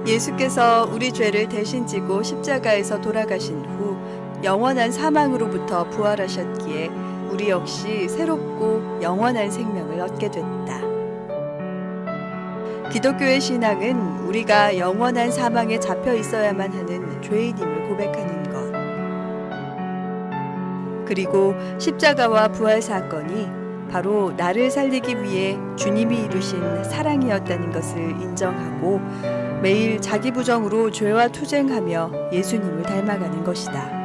예수께서 우리 죄를 대신 지고 십자가에서 돌아가신 후 영원한 사망으로부터 부활하셨기에 우리 역시 새롭고 영원한 생명을 얻게 됐다. 기독교의 신앙은 우리가 영원한 사망에 잡혀 있어야만 하는 죄인임을 고백하는 것, 그리고 십자가와 부활 사건이 바로 나를 살리기 위해 주님이 이루신 사랑이었다는 것을 인정하고 매일 자기 부정으로 죄와 투쟁하며 예수님을 닮아가는 것이다.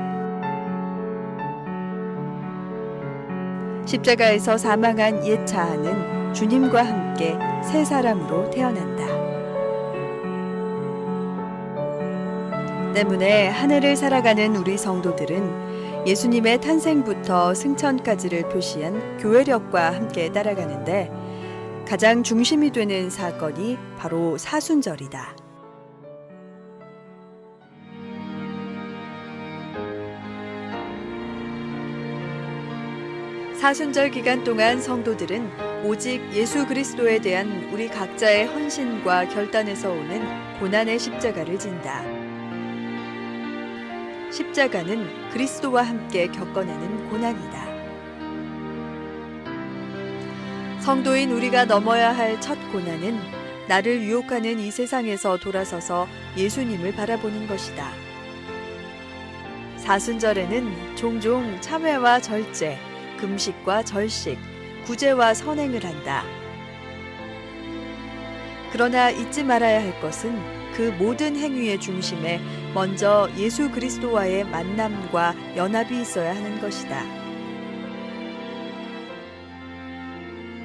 십자가에서 사망한 옛 자아는 주님과 함께 새 사람으로 태어난다. 때문에 한 해를 살아가는 우리 성도들은 예수님의 탄생부터 승천까지를 표시한 교회력과 함께 따라가는데 가장 중심이 되는 사건이 바로 사순절이다. 사순절 기간 동안 성도들은 오직 예수 그리스도에 대한 우리 각자의 헌신과 결단에서 오는 고난의 십자가를 진다. 십자가는 그리스도와 함께 겪어내는 고난이다. 성도인 우리가 넘어야 할 첫 고난은 나를 유혹하는 이 세상에서 돌아서서 예수님을 바라보는 것이다. 사순절에는 종종 참회와 절제, 금식과 절식, 구제와 선행을 한다. 그러나 잊지 말아야 할 것은 그 모든 행위의 중심에 먼저 예수 그리스도와의 만남과 연합이 있어야 하는 것이다.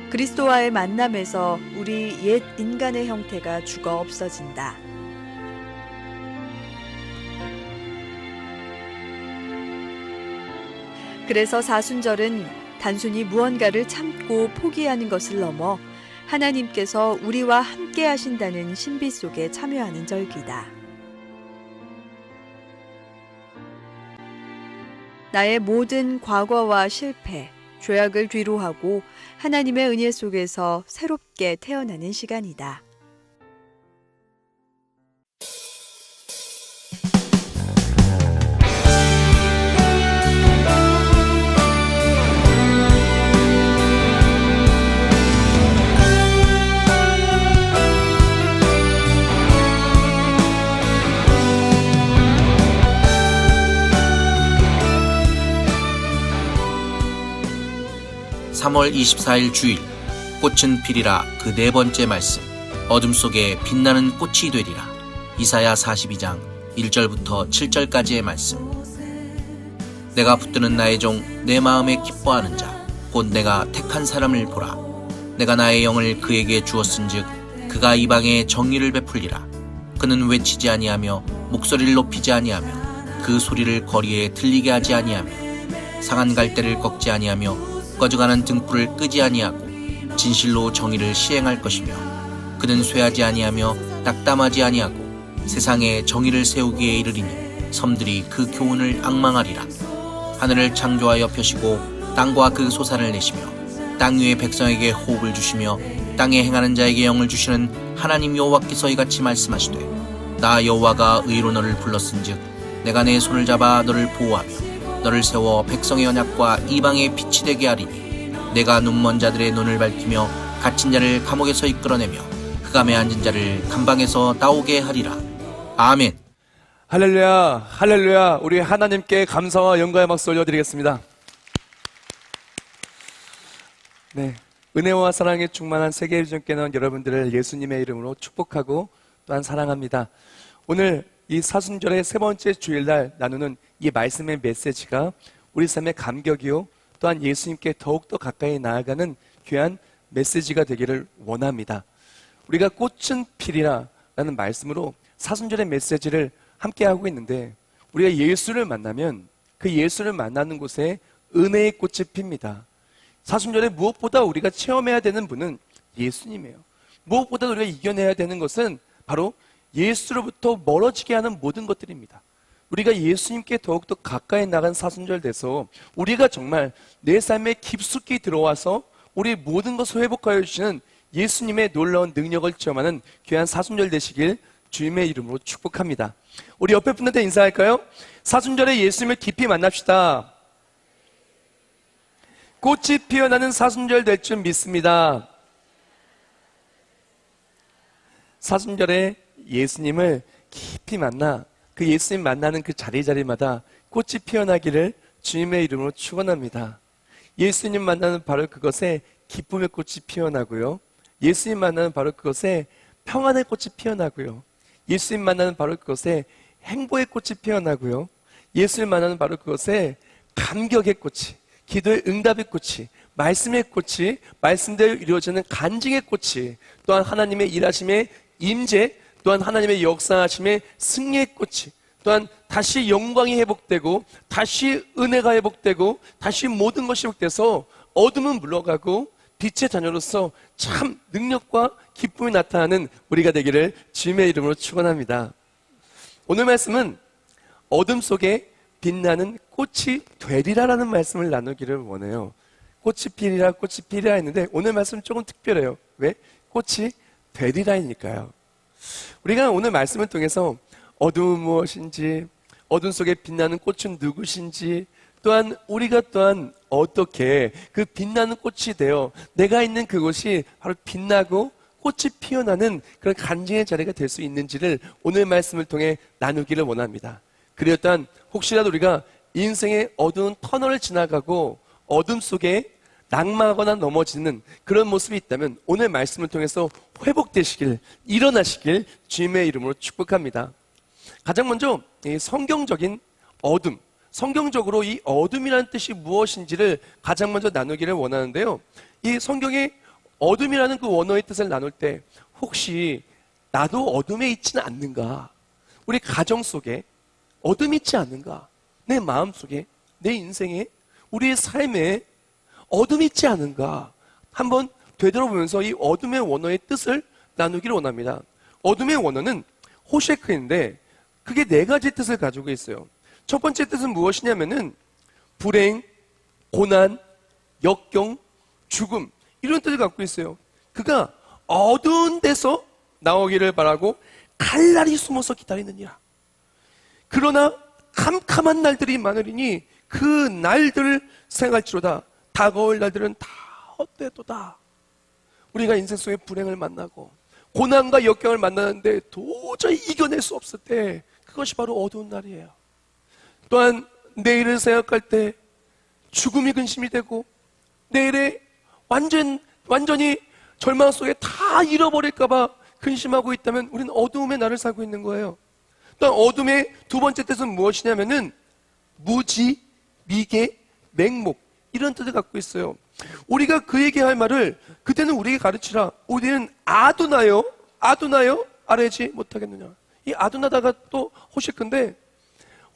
그리스도와의 만남에서 우리 옛 인간의 형태가 죽어 없어진다. 그래서 사순절은 단순히 무언가를 참고 포기하는 것을 넘어 하나님께서 우리와 함께 하신다는 신비 속에 참여하는 절기다. 나의 모든 과거와 실패, 죄악을 뒤로하고 하나님의 은혜 속에서 새롭게 태어나는 시간이다. (3월 24일) 주일, 꽃은 피리라. 그 네 번째 말씀, 어둠 속에 빛나는 꽃이 되리라. 이사야 42장 1절부터 7절까지의 말씀. 내가 붙드는 나의 종, 내 마음에 기뻐하는 자, 곧 내가 택한 사람을 보라. 내가 나의 영을 그에게 주었은즉 그가 이방에 정의를 베풀리라. 그는 외치지 아니하며 목소리를 높이지 아니하며 그 소리를 거리에 들리게 하지 아니하며 상한 갈대를 꺾지 아니하며 꺼져가는 등불을 끄지 아니하고 진실로 정의를 시행할 것이며 그는 쇠하지 아니하며 낙담하지 아니하고 세상에 정의를 세우기에 이르리니 섬들이 그 교훈을 앙망하리라. 하늘을 창조하여 펴시고 땅과 그 솟아를 내시며 땅 위의 백성에게 호흡을 주시며 땅에 행하는 자에게 영을 주시는 하나님 여호와께서 이같이 말씀하시되 나 여호와가 의로 너를 불렀은즉 내가 내 손을 잡아 너를 보호하며 너를 세워 백성의 언약과 이방의 빛이 되게 하리니 내가 눈먼 자들의 눈을 밝히며 갇힌 자를 감옥에서 이끌어내며 흑암에 앉은 자를 감방에서 나오게 하리라. 아멘. 할렐루야, 할렐루야. 우리 하나님께 감사와 영광의 박수 올려드리겠습니다. 네, 은혜와 사랑에 충만한 세계유전께는 여러분들을 예수님의 이름으로 축복하고 또한 사랑합니다. 오늘 이 사순절의 세 번째 주일날 나누는 이 말씀의 메시지가 우리 삶의 감격이요 또한 예수님께 더욱더 가까이 나아가는 귀한 메시지가 되기를 원합니다. 우리가 꽃은 피리라 라는 말씀으로 사순절의 메시지를 함께 하고 있는데 우리가 예수를 만나면 그 예수를 만나는 곳에 은혜의 꽃이 핍니다. 사순절에 무엇보다 우리가 체험해야 되는 분은 예수님이에요. 무엇보다 우리가 이겨내야 되는 것은 바로 예수로부터 멀어지게 하는 모든 것들입니다. 우리가 예수님께 더욱더 가까이 나간 사순절 돼서 우리가 정말 내 삶에 깊숙이 들어와서 우리 모든 것을 회복하여 주시는 예수님의 놀라운 능력을 체험하는 귀한 사순절 되시길 주님의 이름으로 축복합니다. 우리 옆에 분한테 인사할까요? 사순절에 예수님을 깊이 만납시다. 꽃이 피어나는 사순절 될 줄 믿습니다. 사순절에 예수님을 깊이 만나 그 예수님 만나는 그 자리마다 꽃이 피어나기를 주님의 이름으로 축원합니다. 예수님 만나는 바로 그것에 기쁨의 꽃이 피어나고요. 예수님 만나는 바로 그것에 평안의 꽃이 피어나고요. 예수님 만나는 바로 그것에 행복의 꽃이 피어나고요. 예수님 만나는 바로 그것에 감격의 꽃이, 기도의 응답의 꽃이, 말씀의 꽃이, 말씀대로 이루어지는 간증의 꽃이, 또한 하나님의 일하심의 임재, 또한 하나님의 역사하심의 승리의 꽃이, 또한 다시 영광이 회복되고 다시 은혜가 회복되고 다시 모든 것이 회복돼서 어둠은 물러가고 빛의 자녀로서 참 능력과 기쁨이 나타나는 우리가 되기를 주님의 이름으로 축원합니다. 오늘 말씀은 어둠 속에 빛나는 꽃이 되리라라는 말씀을 나누기를 원해요. 꽃이 피리라 했는데 오늘 말씀은 조금 특별해요. 왜? 꽃이 되리라이니까요. 우리가 오늘 말씀을 통해서 어둠은 무엇인지, 어둠 속에 빛나는 꽃은 누구신지, 또한 우리가 또한 어떻게 그 빛나는 꽃이 되어 내가 있는 그곳이 바로 빛나고 꽃이 피어나는 그런 간증의 자리가 될 수 있는지를 오늘 말씀을 통해 나누기를 원합니다. 그리고 또한 혹시라도 우리가 인생의 어두운 터널을 지나가고 어둠 속에 낙마하거나 넘어지는 그런 모습이 있다면 오늘 말씀을 통해서 회복되시길, 일어나시길 주님의 이름으로 축복합니다. 가장 먼저 이 성경적인 어둠, 성경적으로 이 어둠이라는 뜻이 무엇인지를 가장 먼저 나누기를 원하는데요. 이 성경의 어둠이라는 그 원어의 뜻을 나눌 때 혹시 나도 어둠에 있지는 않는가? 우리 가정 속에 어둠이 있지 않는가? 내 마음 속에, 내 인생에, 우리의 삶에 어둠이 있지 않은가? 한번 되돌아보면서 이 어둠의 원어의 뜻을 나누기를 원합니다. 어둠의 원어는 호셰크인데 그게 네 가지 뜻을 가지고 있어요. 첫 번째 뜻은 무엇이냐면은 불행, 고난, 역경, 죽음 이런 뜻을 갖고 있어요. 그가 어두운 데서 나오기를 바라고 갈날이 숨어서 기다리느니라. 그러나 캄캄한 날들이 많으리니 그 날들을 생각할지로다. 다가올 날들은 다 헛되도다. 우리가 인생 속에 불행을 만나고 고난과 역경을 만나는데 도저히 이겨낼 수 없을 때 그것이 바로 어두운 날이에요. 또한 내일을 생각할 때 죽음이 근심이 되고 내일에 완전히 절망 속에 다 잃어버릴까봐 근심하고 있다면 우리는 어두움의 날을 살고 있는 거예요. 또한 어둠의 두 번째 뜻은 무엇이냐면은 무지, 미개, 맹목 이런 뜻을 갖고 있어요. 우리가 그에게 할 말을 그때는 우리에게 가르치라. 우리는 아두나요 알지 못하겠느냐. 이 아두나다가 또 호실근데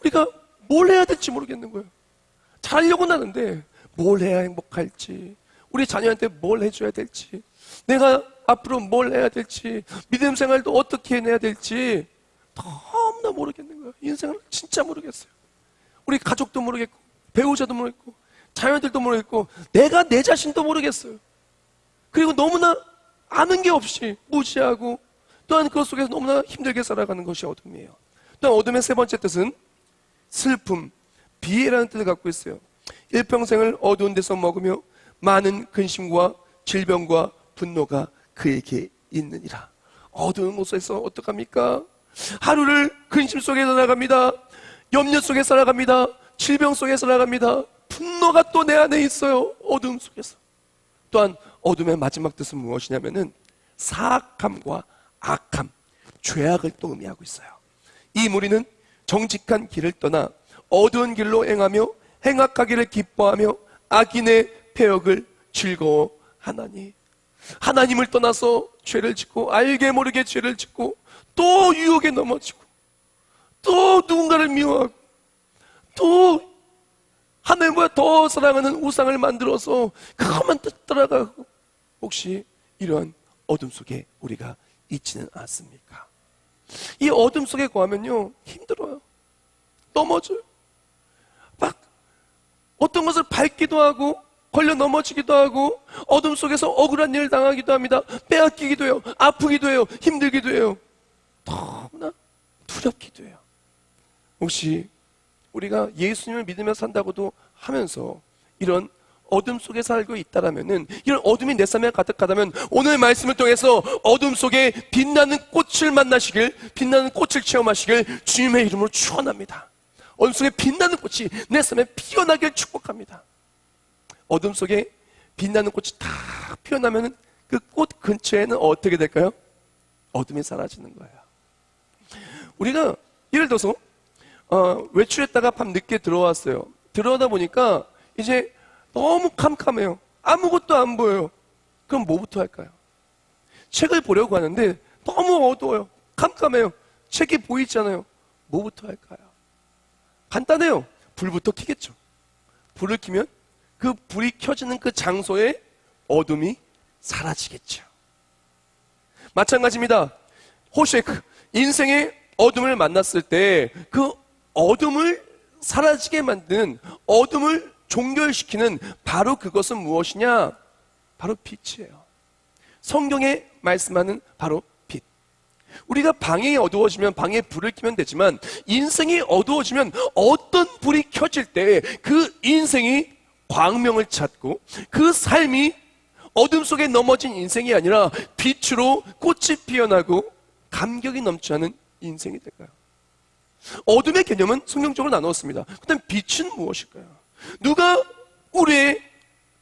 우리가 뭘 해야 될지 모르겠는 거예요. 잘하려고 하는데 뭘 해야 행복할지, 우리 자녀한테 뭘 해줘야 될지, 내가 앞으로 뭘 해야 될지, 믿음 생활도 어떻게 해내야 될지 너무나 모르겠는 거예요. 인생을 진짜 모르겠어요. 우리 가족도 모르겠고 배우자도 모르겠고 자녀들도 모르겠고 내가 내 자신도 모르겠어요. 그리고 너무나 아는 게 없이 무지하고 또한 그것 속에서 너무나 힘들게 살아가는 것이 어둠이에요. 또한 어둠의 세 번째 뜻은 슬픔, 비애라는 뜻을 갖고 있어요. 일평생을 어두운 데서 먹으며 많은 근심과 질병과 분노가 그에게 있느니라. 어두운 곳에서 어떡합니까? 하루를 근심 속에 살아갑니다. 염려 속에 살아갑니다. 질병 속에 살아갑니다. 분노가 또 내 안에 있어요. 어둠 속에서. 또한 어둠의 마지막 뜻은 무엇이냐면은 사악함과 악함, 죄악을 또 의미하고 있어요. 이 무리는 정직한 길을 떠나 어두운 길로 행하며 행악하기를 기뻐하며 악인의 패역을 즐거워하나니. 하나님을 떠나서 죄를 짓고 알게 모르게 죄를 짓고 또 유혹에 넘어지고 또 누군가를 미워하고 또 하나님보다 더 사랑하는 우상을 만들어서 그것만 따라가고 혹시 이러한 어둠 속에 우리가 있지는 않습니까? 이 어둠 속에 거하면요 힘들어요. 넘어져요. 막 어떤 것을 밟기도 하고 걸려 넘어지기도 하고 어둠 속에서 억울한 일을 당하기도 합니다. 빼앗기기도 해요. 아프기도 해요. 힘들기도 해요. 너무나 두렵기도 해요. 혹시 우리가 예수님을 믿으며 산다고도 하면서 이런 어둠 속에 살고 있다라면은, 이런 어둠이 내 삶에 가득하다면 오늘 말씀을 통해서 어둠 속에 빛나는 꽃을 만나시길, 빛나는 꽃을 체험하시길 주님의 이름으로 축원합니다. 어둠 속에 빛나는 꽃이 내 삶에 피어나길 축복합니다. 어둠 속에 빛나는 꽃이 다 피어나면은 그 꽃 근처에는 어떻게 될까요? 어둠이 사라지는 거예요. 우리가 예를 들어서 외출했다가 밤 늦게 들어왔어요. 들어오다 보니까 이제 너무 캄캄해요. 아무것도 안 보여요. 그럼 뭐부터 할까요? 책을 보려고 하는데 너무 어두워요. 캄캄해요. 책이 보이잖아요. 뭐부터 할까요? 간단해요. 불부터 켜겠죠. 불을 켜면 그 불이 켜지는 그 장소에 어둠이 사라지겠죠. 마찬가지입니다. 호쉐크, 인생의 어둠을 만났을 때 그 어둠을 사라지게 만드는, 어둠을 종결시키는 바로 그것은 무엇이냐? 바로 빛이에요. 성경에 말씀하는 바로 빛. 우리가 방이 어두워지면 방에 불을 켜면 되지만, 인생이 어두워지면 어떤 불이 켜질 때 그 인생이 광명을 찾고 그 삶이 어둠 속에 넘어진 인생이 아니라 빛으로 꽃이 피어나고 감격이 넘쳐나는 인생이 될까요? 어둠의 개념은 성경적으로 나누었습니다. 그다음 빛은 무엇일까요? 누가 우리의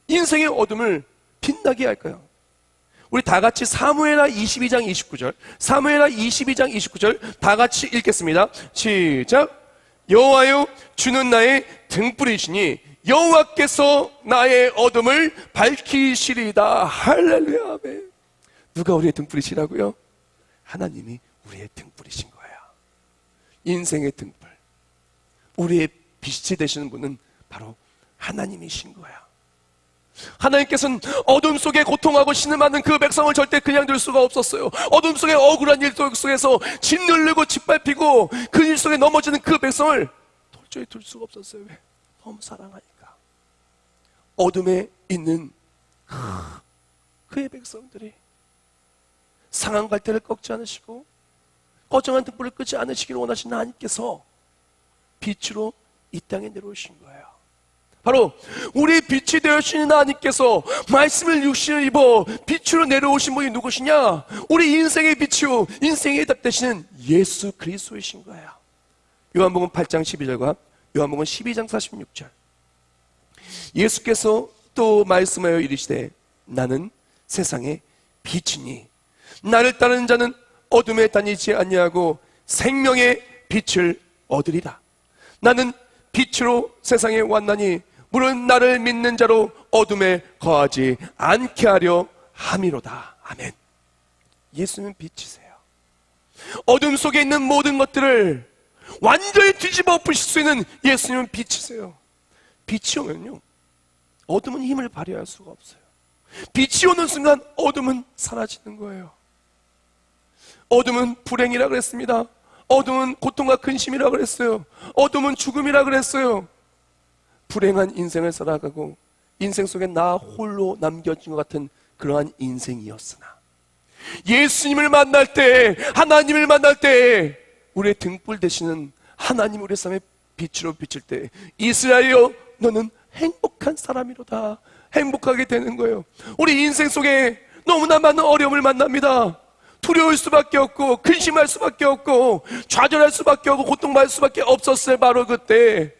인생의 어둠을 빛나게 할까요? 우리 다 같이 사무엘하 22장 29절, 사무엘하 22장 29절 다 같이 읽겠습니다. 시작. 여호와여, 주는 나의 등불이시니 여호와께서 나의 어둠을 밝히시리다. 할렐루야. 아멘. 누가 우리의 등불이시라고요? 하나님이 우리의 등불이신 거예요. 인생의 등불, 우리의 빛이 되시는 분은 바로 하나님이신 거야. 하나님께서는 어둠 속에 고통하고 신음하는 그 백성을 절대 그냥 둘 수가 없었어요. 어둠 속에 억울한 일 속에서 짓누르고 짓밟히고 그 일 속에 넘어지는 그 백성을 도저히 둘 수가 없었어요. 왜? 너무 사랑하니까. 어둠에 있는 그의 백성들이 상한 갈대를 꺾지 않으시고 꺼정한 등불을 끄지 않으시기를 원하시는 하나님께서 빛으로 이 땅에 내려오신 거예요. 바로 우리 빛이 되어주시는 하나님께서 말씀을 육신을 입어 빛으로 내려오신 분이 누구시냐? 우리 인생의 빛이요, 인생의 답 되시는 예수 그리스도이신 거예요. 요한복음 8장 12절과 요한복음 12장 46절. 예수께서 또 말씀하여 이르시되 나는 세상의 빛이니 나를 따르는 자는 어둠에 다니지 아니하고 생명의 빛을 얻으리라. 나는 빛으로 세상에 왔나니 물은 나를 믿는 자로 어둠에 거하지 않게 하려 함이로다. 아멘. 예수는 빛이세요. 어둠 속에 있는 모든 것들을 완전히 뒤집어 엎으실 수 있는 예수님은 빛이세요. 빛이 오면요, 어둠은 힘을 발휘할 수가 없어요. 빛이 오는 순간 어둠은 사라지는 거예요. 어둠은 불행이라 그랬습니다. 어둠은 고통과 근심이라 그랬어요. 어둠은 죽음이라 그랬어요. 불행한 인생을 살아가고 인생 속에 나 홀로 남겨진 것 같은 그러한 인생이었으나 예수님을 만날 때, 하나님을 만날 때 우리의 등불 되시는 하나님 우리 삶의 빛으로 비칠 때 이스라엘여 너는 행복한 사람이로다. 행복하게 되는 거예요. 우리 인생 속에 너무나 많은 어려움을 만납니다. 두려울 수밖에 없고 근심할 수밖에 없고 좌절할 수밖에 없고 고통받을 수밖에 없었어요. 바로 그때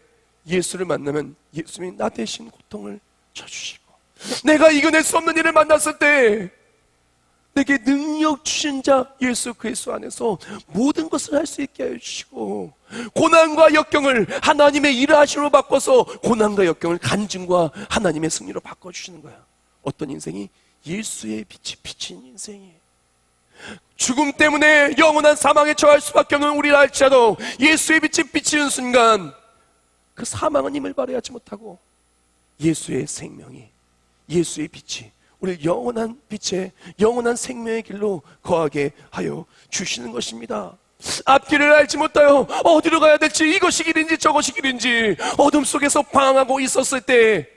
예수를 만나면 예수님이 나 대신 고통을 져주시고 내가 이겨낼 수 없는 일을 만났을 때 내게 능력 주신 자 예수 그리스도 안에서 모든 것을 할 수 있게 해주시고 고난과 역경을 하나님의 일하심으로 바꿔서 고난과 역경을 간증과 하나님의 승리로 바꿔주시는 거야. 어떤 인생이 예수의 빛이 비친 인생이에요. 죽음 때문에 영원한 사망에 처할 수밖에 없는 우리를 알지라도 예수의 빛이 비치는 순간 그 사망은 힘을 발휘하지 못하고 예수의 생명이, 예수의 빛이 우리를 영원한 빛에 영원한 생명의 길로 거하게 하여 주시는 것입니다. 앞길을 알지 못하여 어디로 가야 될지, 이것이 길인지 저것이 길인지 어둠 속에서 방황하고 있었을 때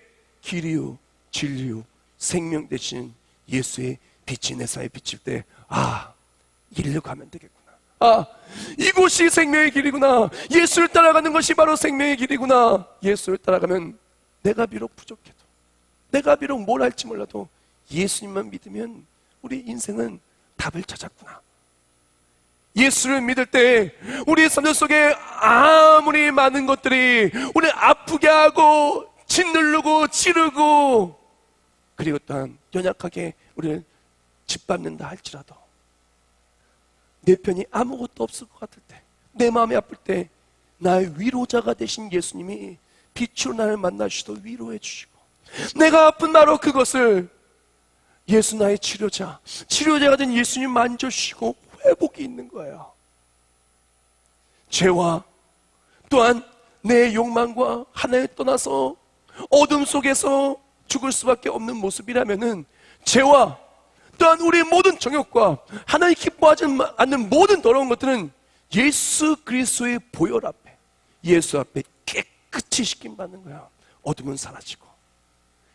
길이요 진리요 생명 되신 예수의 빛이 내 삶에 비칠 때 아, 이리로 가면 되겠구나. 아, 이곳이 생명의 길이구나. 예수를 따라가는 것이 바로 생명의 길이구나. 예수를 따라가면 내가 비록 부족해도, 내가 비록 뭘 할지 몰라도 예수님만 믿으면 우리 인생은 답을 찾았구나. 예수를 믿을 때 우리 삶 속에 아무리 많은 것들이 우리를 아프게 하고 짓누르고 찌르고 그리고 또한 연약하게 우리를 짓밟는다 할지라도 내 편이 아무것도 없을 것 같을 때, 내 마음이 아플 때 나의 위로자가 되신 예수님이 빛으로 나를 만나주시도 위로해 주시고, 내가 아픈 바로 그것을 예수 나의 치료자가 된 예수님 만져주시고 회복이 있는 거예요. 죄와 또한 내 욕망과 하나에 떠나서 어둠 속에서 죽을 수밖에 없는 모습이라면은 죄와 또한 우리의 모든 정욕과 하나님 기뻐하지 않는 모든 더러운 것들은 예수 그리스도의 보혈 앞에, 예수 앞에 깨끗이 씻김 받는 거야. 어둠은 사라지고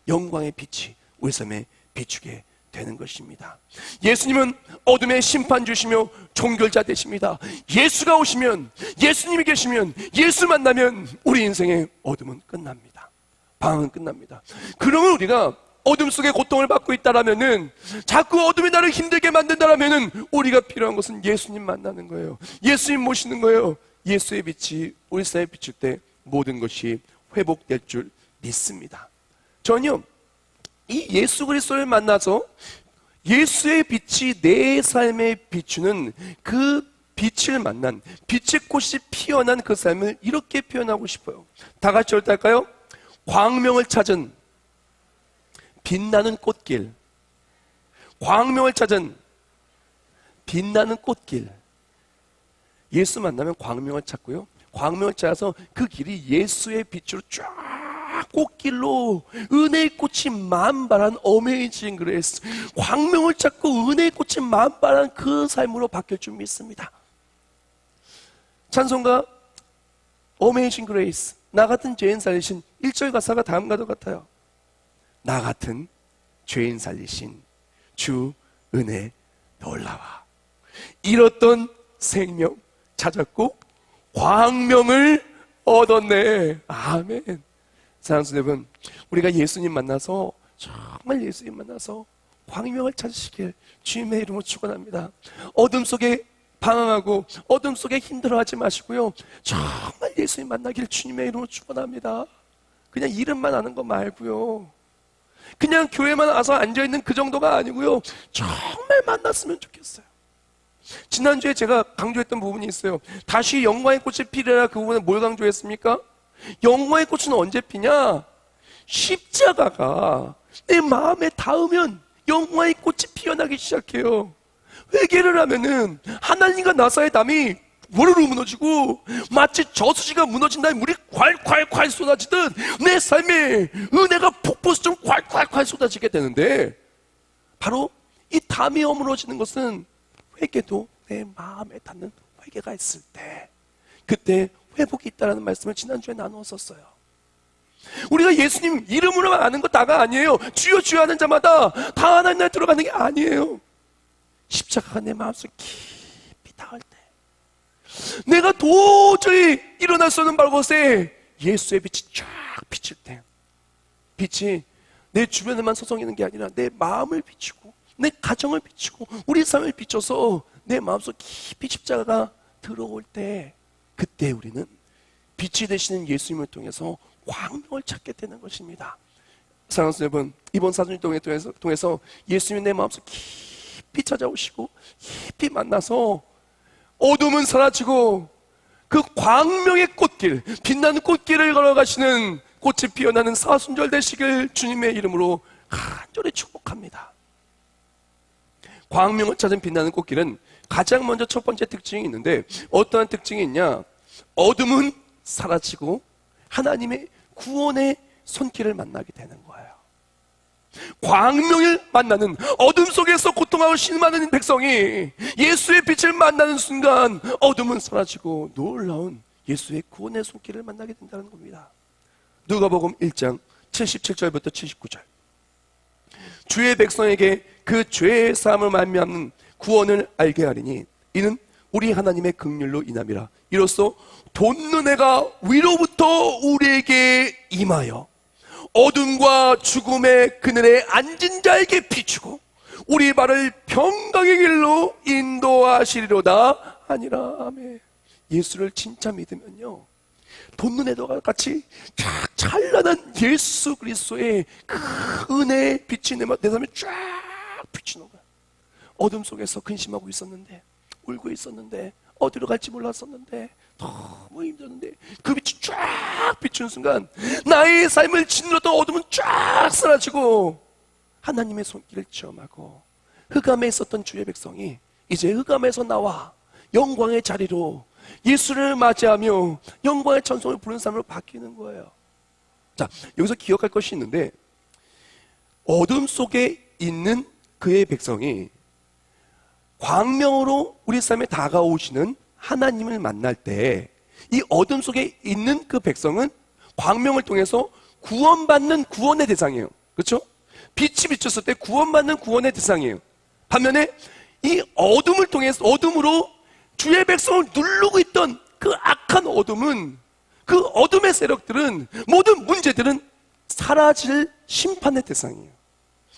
영광의 빛이 우리 삶에 비추게 되는 것입니다. 예수님은 어둠의 심판 주시며 종결자 되십니다. 예수가 오시면, 예수님이 계시면, 예수 만나면 우리 인생의 어둠은 끝납니다. 방황은 끝납니다. 그러면 우리가 어둠 속에 고통을 받고 있다라면은, 자꾸 어둠이 나를 힘들게 만든다라면은 우리가 필요한 것은 예수님 만나는 거예요. 예수님 모시는 거예요. 예수의 빛이 우리 삶에 비칠 때 모든 것이 회복될 줄 믿습니다. 전혀 이 예수 그리스도를 만나서 예수의 빛이 내 삶에 비추는 그 빛을 만난, 빛의 꽃이 피어난 그 삶을 이렇게 표현하고 싶어요. 다 같이 어떨까요? 광명을 찾은 빛나는 꽃길. 광명을 찾은 빛나는 꽃길. 예수 만나면 광명을 찾고요, 광명을 찾아서 그 길이 예수의 빛으로 쫙 꽃길로 은혜의 꽃이 만발한 어메이징 그레이스, 광명을 찾고 은혜의 꽃이 만발한 그 삶으로 바뀔 줄 믿습니다. 찬송가 어메이징 그레이스, 나 같은 죄인 살리신 1절 가사가 다음과 같아요. 나 같은 죄인 살리신 주 은혜 놀라와. 잃었던 생명 찾았고 광명을 얻었네. 아멘. 사랑하는 여러분, 우리가 예수님 만나서, 정말 예수님 만나서 광명을 찾으시길 주님의 이름으로 축원합니다. 어둠 속에 방황하고 어둠 속에 힘들어하지 마시고요, 정말 예수님 만나길 주님의 이름으로 축원합니다. 그냥 이름만 아는 거 말고요, 그냥 교회만 와서 앉아있는 그 정도가 아니고요, 정말 만났으면 좋겠어요. 지난주에 제가 강조했던 부분이 있어요. 다시 영광의 꽃이 피리라. 그 부분에 뭘 강조했습니까? 영광의 꽃은 언제 피냐? 십자가가 내 마음에 닿으면 영광의 꽃이 피어나기 시작해요. 회개를 하면은 하나님과 나 사이의 담이 와르르 무너지고, 마치 저수지가 무너진 다음에 물이 콸콸콸 쏟아지듯 내 삶에 은혜가 폭포수처럼 콸콸콸 쏟아지게 되는데, 바로 이 담이 허물어지는 것은 회개도 내 마음에 닿는 회개가 있을 때, 그때 회복이 있다는 말씀을 지난주에 나누었었어요. 우리가 예수님 이름으로만 아는 거 다가 아니에요. 주여 주여 하는 자마다 다 하나님 나라에 들어가는 게 아니에요. 십자가가 내 마음속에 깊이 닿을 때, 내가 도저히 일어날 수 없는 곳에 예수의 빛이 쫙 비칠 때, 빛이 내 주변에만 서성이는 게 아니라 내 마음을 비추고 내 가정을 비추고 우리 삶을 비춰서 내 마음속 깊이 십자가가 들어올 때, 그때 우리는 빛이 되시는 예수님을 통해서 광명을 찾게 되는 것입니다. 사랑하는 여러분, 이번 사순절 통해서 예수님이 내 마음속 깊이 찾아오시고 깊이 만나서 어둠은 사라지고 그 광명의 꽃길, 빛나는 꽃길을 걸어가시는 꽃이 피어나는 사순절 되시길 주님의 이름으로 간절히 축복합니다. 광명을 찾은 빛나는 꽃길은 가장 먼저 첫 번째 특징이 있는데, 어떠한 특징이 있냐? 어둠은 사라지고 하나님의 구원의 손길을 만나게 되는 거예요. 광명을 만나는, 어둠 속에서 고통하고 신음하는 백성이 예수의 빛을 만나는 순간 어둠은 사라지고 놀라운 예수의 구원의 손길을 만나게 된다는 겁니다. 누가복음 1장 77절부터 79절. 주의 백성에게 그 죄의 사함을 말미암는 구원을 알게 하리니 이는 우리 하나님의 긍휼로 인함이라. 이로써 돈눈해가 위로부터 우리에게 임하여 어둠과 죽음의 그늘에 앉은 자에게 비추고 우리 발을 평강의 길로 인도하시리로다 하니라. 아멘. 예수를 진짜 믿으면요, 돈눈에도 같이 찬란한 예수 그리스도의 그 은혜의 빛이 내 삶에 쫙 비치는 거야. 어둠 속에서 근심하고 있었는데, 울고 있었는데, 어디로 갈지 몰랐었는데, 너무 힘들었는데 그 빛이 쫙 비추는 순간 나의 삶을 짓눌렀던 어둠은 쫙 사라지고 하나님의 손길을 체험하고, 흑암에 있었던 주의 백성이 이제 흑암에서 나와 영광의 자리로 예수를 맞이하며 영광의 찬송을 부르는 삶으로 바뀌는 거예요. 자, 여기서 기억할 것이 있는데, 어둠 속에 있는 그의 백성이 광명으로 우리 삶에 다가오시는 하나님을 만날 때, 이 어둠 속에 있는 그 백성은 광명을 통해서 구원받는 구원의 대상이에요. 그렇죠? 빛이 비쳤을 때 구원받는 구원의 대상이에요. 반면에 이 어둠을 통해서, 어둠으로 주의 백성을 누르고 있던 그 악한 어둠은, 그 어둠의 세력들은, 모든 문제들은 사라질 심판의 대상이에요.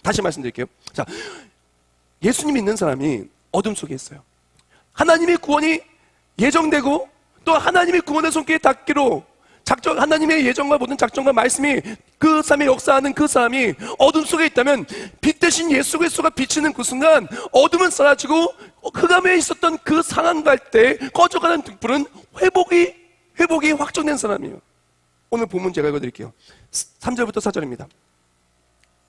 다시 말씀드릴게요. 자, 예수님 믿는 사람이 어둠 속에 있어요. 하나님의 구원이 예정되고 또 하나님의 구원의 손길에 닿기로 하나님의 예정과 모든 작정과 말씀이 그 삶에 역사하는 그 사람이 어둠 속에 있다면, 빛 대신 예수 그리스도가 비치는 그 순간 어둠은 사라지고 흑암에 있었던 그 상황 갈 때 꺼져가는 등불은 회복이 확정된 사람이에요. 오늘 본문 제가 읽어드릴게요. 3절부터 4절입니다.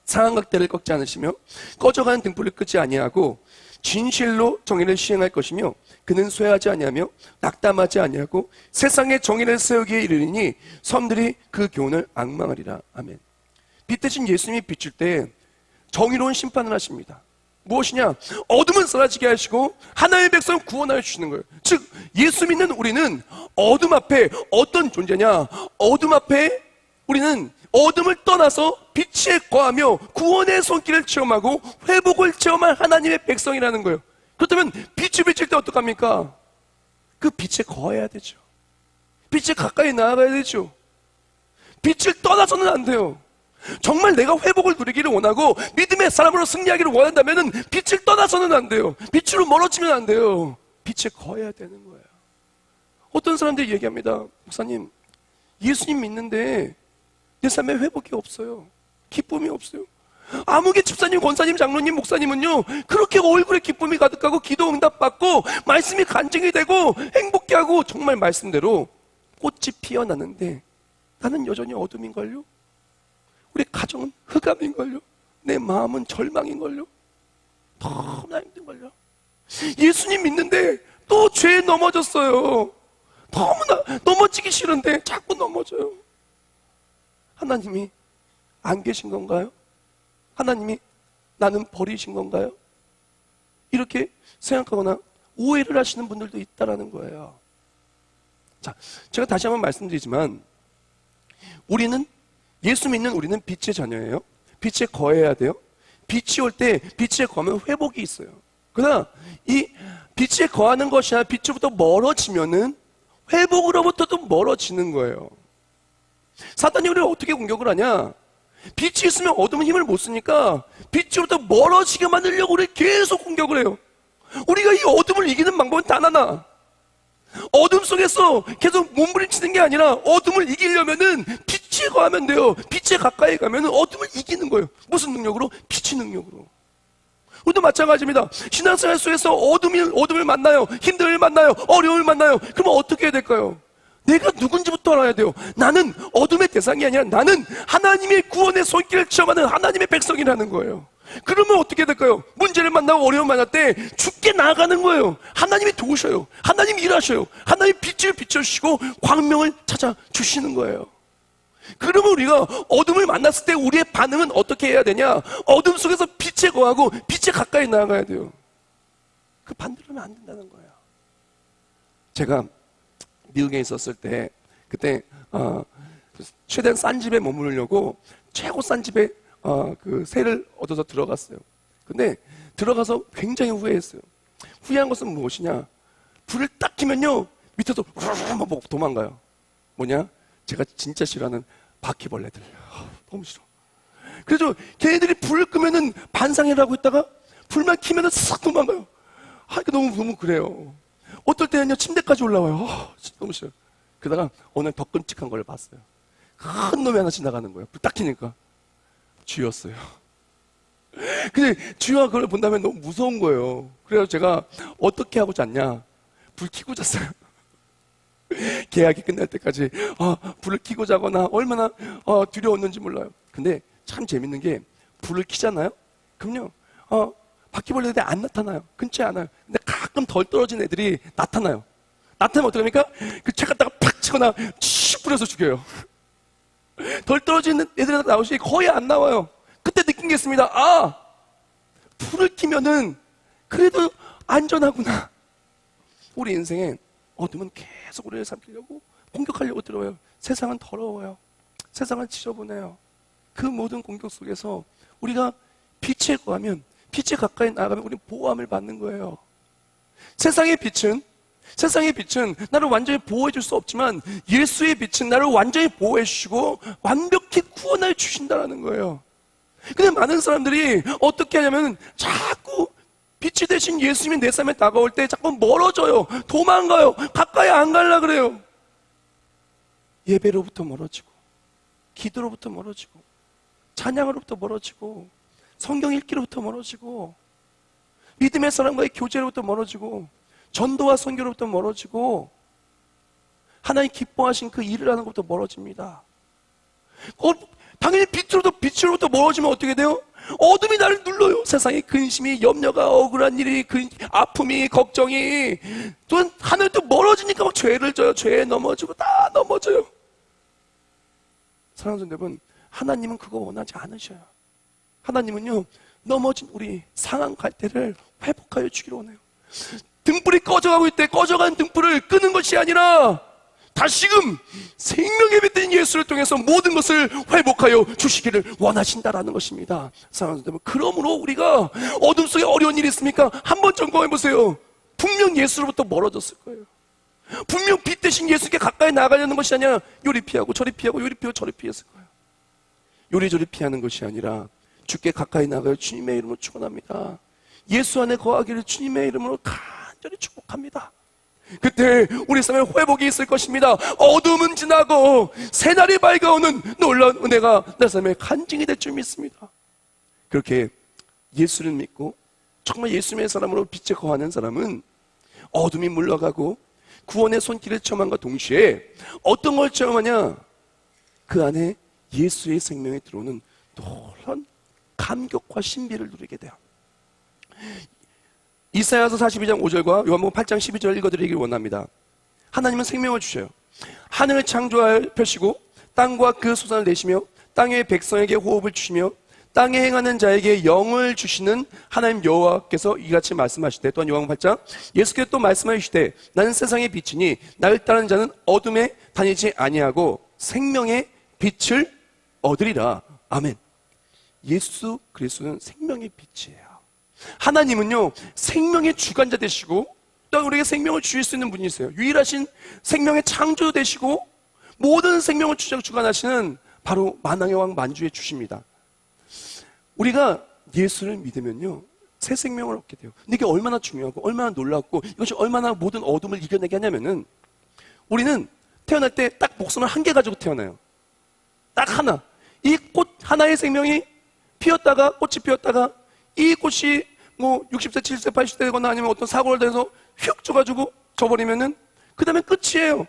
상황각대를 꺾지 않으시며 꺼져가는 등불을 끄지 아니하고 진실로 정의를 시행할 것이며 그는 쇠하지 아니하며 낙담하지 아니하고 세상에 정의를 세우기에 이르리니 섬들이 그 교훈을 앙망하리라. 아멘. 빛 대신 예수님이 비칠 때 정의로운 심판을 하십니다. 무엇이냐? 어둠은 사라지게 하시고 하나님의 백성을 구원하여 주시는 거예요. 즉 예수 믿는 우리는 어둠 앞에 어떤 존재냐? 어둠 앞에 우리는 어둠을 떠나서 빛에 거하며 구원의 손길을 체험하고 회복을 체험할 하나님의 백성이라는 거예요. 그렇다면 빛이 비칠 때 어떡합니까? 그 빛에 거해야 되죠. 빛에 가까이 나아가야 되죠. 빛을 떠나서는 안 돼요. 정말 내가 회복을 누리기를 원하고 믿음의 사람으로 승리하기를 원한다면 빛을 떠나서는 안 돼요. 빛으로 멀어지면 안 돼요. 빛에 거해야 되는 거예요. 어떤 사람들이 얘기합니다. 목사님, 예수님 믿는데 내 삶에 회복이 없어요. 기쁨이 없어요. 아무개 집사님, 권사님, 장로님, 목사님은요 그렇게 얼굴에 기쁨이 가득하고 기도 응답받고 말씀이 간증이 되고 행복해하고 정말 말씀대로 꽃이 피어나는데 나는 여전히 어둠인걸요? 우리 가정은 흑암인걸요? 내 마음은 절망인걸요? 너무나 힘든걸요? 예수님 믿는데 또 죄에 넘어졌어요. 너무나 넘어지기 싫은데 자꾸 넘어져요. 하나님이 안 계신 건가요? 하나님이 나는 버리신 건가요? 이렇게 생각하거나 오해를 하시는 분들도 있다라는 거예요. 자, 제가 다시 한번 말씀드리지만 우리는, 예수 믿는 우리는 빛의 자녀예요. 빛에 거해야 돼요. 빛이 올 때 빛에 거하면 회복이 있어요. 그러나 이 빛에 거하는 것이 아니라 빛으로부터 멀어지면은 회복으로부터도 멀어지는 거예요. 사단이 우리를 어떻게 공격을 하냐? 빛이 있으면 어둠은 힘을 못 쓰니까 빛으로부터 멀어지게 만들려고 우리를 계속 공격을 해요. 우리가 이 어둠을 이기는 방법은 단 하나. 어둠 속에서 계속 몸부림치는 게 아니라 어둠을 이기려면은 빛에 거하면 돼요. 빛에 가까이 가면은 어둠을 이기는 거예요. 무슨 능력으로? 빛의 능력으로. 우리도 마찬가지입니다. 신앙생활 속에서 어둠을 만나요. 힘듦을 만나요. 어려움을 만나요. 그러면 어떻게 해야 될까요? 내가 누군지부터 알아야 돼요. 나는 어둠의 대상이 아니라 나는 하나님의 구원의 손길을 체험하는 하나님의 백성이라는 거예요. 그러면 어떻게 될까요? 문제를 만나고 어려움을 만날 때 죽게 나아가는 거예요. 하나님이 도우셔요. 하나님이 일하셔요. 하나님이 빛을 비춰주시고 광명을 찾아주시는 거예요. 그러면 우리가 어둠을 만났을 때 우리의 반응은 어떻게 해야 되냐? 어둠 속에서 빛에 거하고 빛에 가까이 나아가야 돼요. 그 반대로 하면 안 된다는 거예요. 제가 미국에 있었을 때 그때 최대한 싼 집에 머무르려고 최고 싼 집에 그 세를 얻어서 들어갔어요. 근데 들어가서 굉장히 후회했어요. 후회한 것은 무엇이냐? 불을 딱 켜면요 밑에서 후루룩 막 도망가요. 뭐냐? 제가 진짜 싫어하는 바퀴벌레들. 너무 싫어. 그래서 걔네들이 불을 끄면은 반상회라고 했다가 불만 켜면은 싹 도망가요. 이거 너무 그래요. 어떨 때는요 침대까지 올라와요. 진짜 너무 싫어요. 그러다가 오늘 더 끔찍한 걸 봤어요. 큰 놈이 하나 지나가는 거예요. 불 딱 켜니까 쥐였어요. 근데 쥐가 그걸 본다면 너무 무서운 거예요. 그래서 제가 어떻게 하고 잤냐? 불 켜고 잤어요. 계약이 끝날 때까지 불을 켜고 자거나 얼마나 두려웠는지 몰라요. 근데 참 재밌는 게 불을 켜잖아요. 그럼요 바퀴벌레들이 안 나타나요. 근처에 안 와요. 근데 가끔 덜 떨어진 애들이 나타나요. 나타나면 어떡합니까? 그 책 갖다가 팍 치거나 슉 뿌려서 죽여요. 덜 떨어진 애들이 나오시 거의 안 나와요. 그때 느낀 게 있습니다. 불을 켜면은 그래도 안전하구나. 우리 인생에 어둠은 계속 우리를 삼키려고 공격하려고 들어와요. 세상은 더러워요. 세상은 지저분해요. 그 모든 공격 속에서 우리가 빛에 거하면, 빛에 가까이 나아가면 우리는 보호함을 받는 거예요. 세상의 빛은 나를 완전히 보호해 줄 수 없지만 예수의 빛은 나를 완전히 보호해 주시고 완벽히 구원해 주신다는 거예요. 근데 많은 사람들이 어떻게 하냐면 자꾸 빛이 되신 예수님이 내 삶에 다가올 때 자꾸 멀어져요. 도망가요. 가까이 안 가려고 그래요. 예배로부터 멀어지고, 기도로부터 멀어지고, 찬양으로부터 멀어지고, 성경 읽기로부터 멀어지고, 믿음의 사람과의 교제로부터 멀어지고, 전도와 선교로부터 멀어지고, 하나님 기뻐하신 그 일을 하는 것부터 멀어집니다. 당연히 빛으로부터 멀어지면 어떻게 돼요? 어둠이 나를 눌러요. 세상의 근심이, 염려가, 억울한 일이, 아픔이, 걱정이, 또 하늘도 멀어지니까 막 죄를 져요. 죄에 넘어지고 다 넘어져요. 사랑하는 여러분, 하나님은 그거 원하지 않으셔요. 하나님은요 넘어진 우리 상한 갈대를 회복하여 주기를 원해요. 등불이 꺼져가고 있대. 꺼져간 등불을 끄는 것이 아니라 다시금 생명의 빛인 예수를 통해서 모든 것을 회복하여 주시기를 원하신다라는 것입니다. 사랑하는 여러분, 그러므로 우리가 어둠 속에 어려운 일이 있습니까? 한번 점검해 보세요. 분명 예수로부터 멀어졌을 거예요. 분명 빛 대신 예수께 가까이 나가려는 것이 아니라 요리 피하고 저리 피하고 요리 피하고 저리 피했을 거예요. 요리조리 피하는 것이 아니라 주께 가까이 나가요. 주님의 이름으로 축원합니다. 예수 안에 거하기를 주님의 이름으로 간절히 축복합니다. 그때 우리 삶에 회복이 있을 것입니다. 어둠은 지나고 새날이 밝아오는 놀라운 은혜가 내 삶에 간증이 될 줄 믿습니다. 그렇게 예수를 믿고 정말 예수님의 사람으로 빛에 거하는 사람은 어둠이 물러가고 구원의 손길을 체험함과 동시에 어떤 걸 체험하냐? 그 안에 예수의 생명에 들어오는 놀라운 감격과 신비를 누리게 돼요. 이사야서 42장 5절과 요한복음 8장 12절 읽어드리길 원합니다. 하나님은 생명을 주셔요. 하늘을 창조하여 펴시고 땅과 그 소산을 내시며 땅의 백성에게 호흡을 주시며 땅에 행하는 자에게 영을 주시는 하나님 여호와께서 이같이 말씀하시되, 또한 요한복음 8장 예수께서 또 말씀하시되 나는 세상의 빛이니 나를 따르는 자는 어둠에 다니지 아니하고 생명의 빛을 얻으리라. 아멘. 예수 그리스도는 생명의 빛이에요. 하나님은요 생명의 주관자 되시고 또 우리에게 생명을 주실 수 있는 분이세요. 유일하신 생명의 창조 되시고 모든 생명을 주관하시는 바로 만왕의 왕 만주의 주십니다. 우리가 예수를 믿으면요 새 생명을 얻게 돼요. 근데 이게 얼마나 중요하고 얼마나 놀랍고 이것이 얼마나 모든 어둠을 이겨내게 하냐면은, 우리는 태어날 때 딱 목숨을 한 개 가지고 태어나요. 딱 하나. 이 꽃 하나의 생명이 피었다가 꽃이 피었다가 이 꽃이 뭐 60세, 70세, 80세 되거나 아니면 어떤 사고를 내서 휙 져가지고 져버리면은 그 다음에 끝이에요.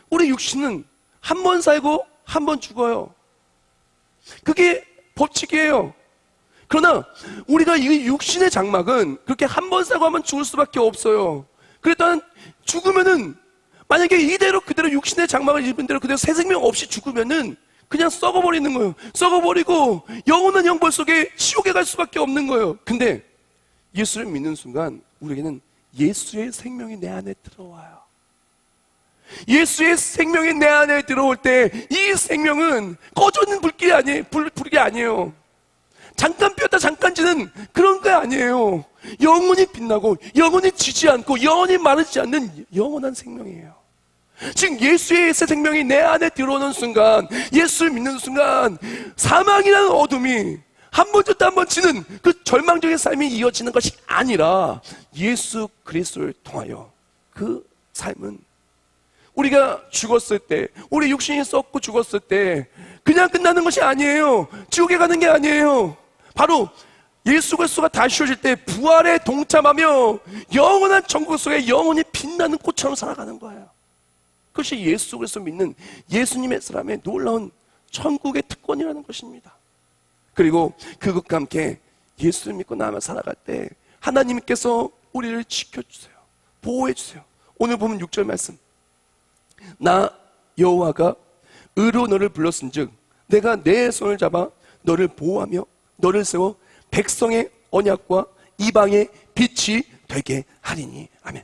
우리 육신은 한 번 살고 한 번 죽어요. 그게 법칙이에요. 그러나 우리가 이 육신의 장막은 그렇게 한 번 살고 한 번 죽을 수밖에 없어요. 그랬더니 죽으면은 만약에 이대로 그대로 육신의 장막을 입은 대로 그대로 새 생명 없이 죽으면은 그냥 썩어버리는 거예요. 썩어버리고 영원한 형벌 속에 지옥에 갈 수밖에 없는 거예요. 근데 예수를 믿는 순간 우리에게는 예수의 생명이 내 안에 들어와요. 예수의 생명이 내 안에 들어올 때 이 생명은 꺼져 있는 불길이 아니에요. 불이 아니에요. 잠깐 피었다 잠깐 지는 그런 게 아니에요. 영원히 빛나고 영원히 지지 않고 영원히 마르지 않는 영원한 생명이에요. 지금 예수의 새 생명이 내 안에 들어오는 순간, 예수를 믿는 순간 사망이라는 어둠이 한 번 졌다 한 번 지는 그 절망적인 삶이 이어지는 것이 아니라 예수 그리스도를 통하여 그 삶은 우리가 죽었을 때, 우리 육신이 썩고 죽었을 때 그냥 끝나는 것이 아니에요. 지옥에 가는 게 아니에요. 바로 예수 그리스도가 다시 오실 때 부활에 동참하며 영원한 천국 속에 영원히 빛나는 꽃처럼 살아가는 거예요. 그것이 예수 그리스도 믿는 예수님의 사람의 놀라운 천국의 특권이라는 것입니다. 그리고 그것과 함께 예수를 믿고 나아가 살아갈 때 하나님께서 우리를 지켜주세요. 보호해주세요. 오늘 보면 6절 말씀, 나 여호와가 의로 너를 불렀은즉 내가 내 손을 잡아 너를 보호하며 너를 세워 백성의 언약과 이방의 빛이 되게 하리니. 아멘.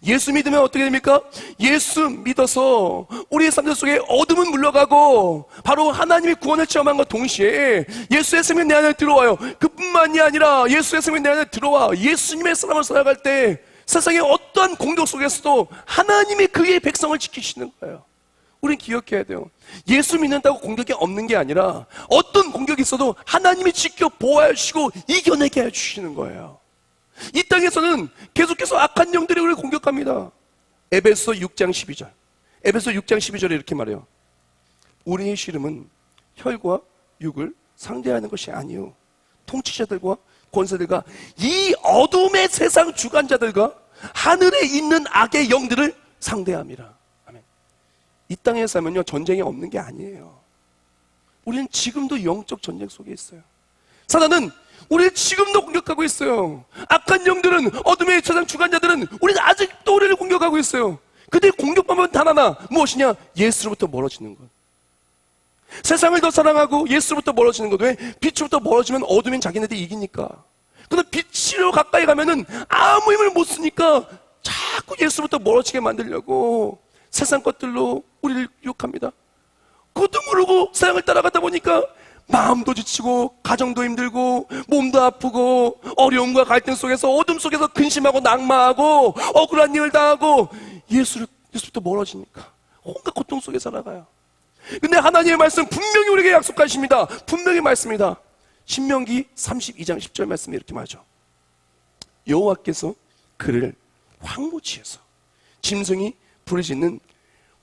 예수 믿으면 어떻게 됩니까? 예수 믿어서 우리의 삶 속에 어둠은 물러가고 바로 하나님의 구원을 체험함과 동시에 예수의 생명 내 안에 들어와요. 그뿐만이 아니라 예수의 생명 내 안에 들어와 예수님의 사람을 살아갈 때 세상의 어떠한 공격 속에서도 하나님이 그의 백성을 지키시는 거예요. 우린 기억해야 돼요. 예수 믿는다고 공격이 없는 게 아니라 어떤 공격이 있어도 하나님이 지켜 보호하시고 이겨내게 해주시는 거예요. 이 땅에서는 계속해서 악한 영들이 우리를 공격합니다. 에베소 6장 12절. 에베소 6장 12절에 이렇게 말해요. 우리의 씨름은 혈과 육을 상대하는 것이 아니요 통치자들과 권세들과 이 어둠의 세상 주관자들과 하늘에 있는 악의 영들을 상대함이라. 아멘. 이 땅에 살면요 전쟁이 없는 게 아니에요. 우리는 지금도 영적 전쟁 속에 있어요. 사단은 우리를 지금도 공격하고 있어요. 악한 영들은, 어둠의 세상 주관자들은 우리는 아직도 우리를 공격하고 있어요. 그들의 공격 방법은 단 하나, 무엇이냐? 예수로부터 멀어지는 것. 세상을 더 사랑하고 예수로부터 멀어지는 것. 왜? 빛으로부터 멀어지면 어둠인 자기네들이 이기니까. 근데 빛으로 가까이 가면은 아무 힘을 못 쓰니까 자꾸 예수로부터 멀어지게 만들려고 세상 것들로 우리를 유혹합니다. 그것도 모르고 세상을 따라가다 보니까 마음도 지치고 가정도 힘들고 몸도 아프고 어려움과 갈등 속에서 어둠 속에서 근심하고 낙마하고 억울한 일을 당하고 예수로부터 멀어지니까 온갖 고통 속에 살아가요. 근데 하나님의 말씀 분명히 우리에게 약속하십니다. 분명히 말씀이다. 신명기 32장 10절 말씀에 이렇게 말하죠. 여호와께서 그를 황무지에서 짐승이 부르짖는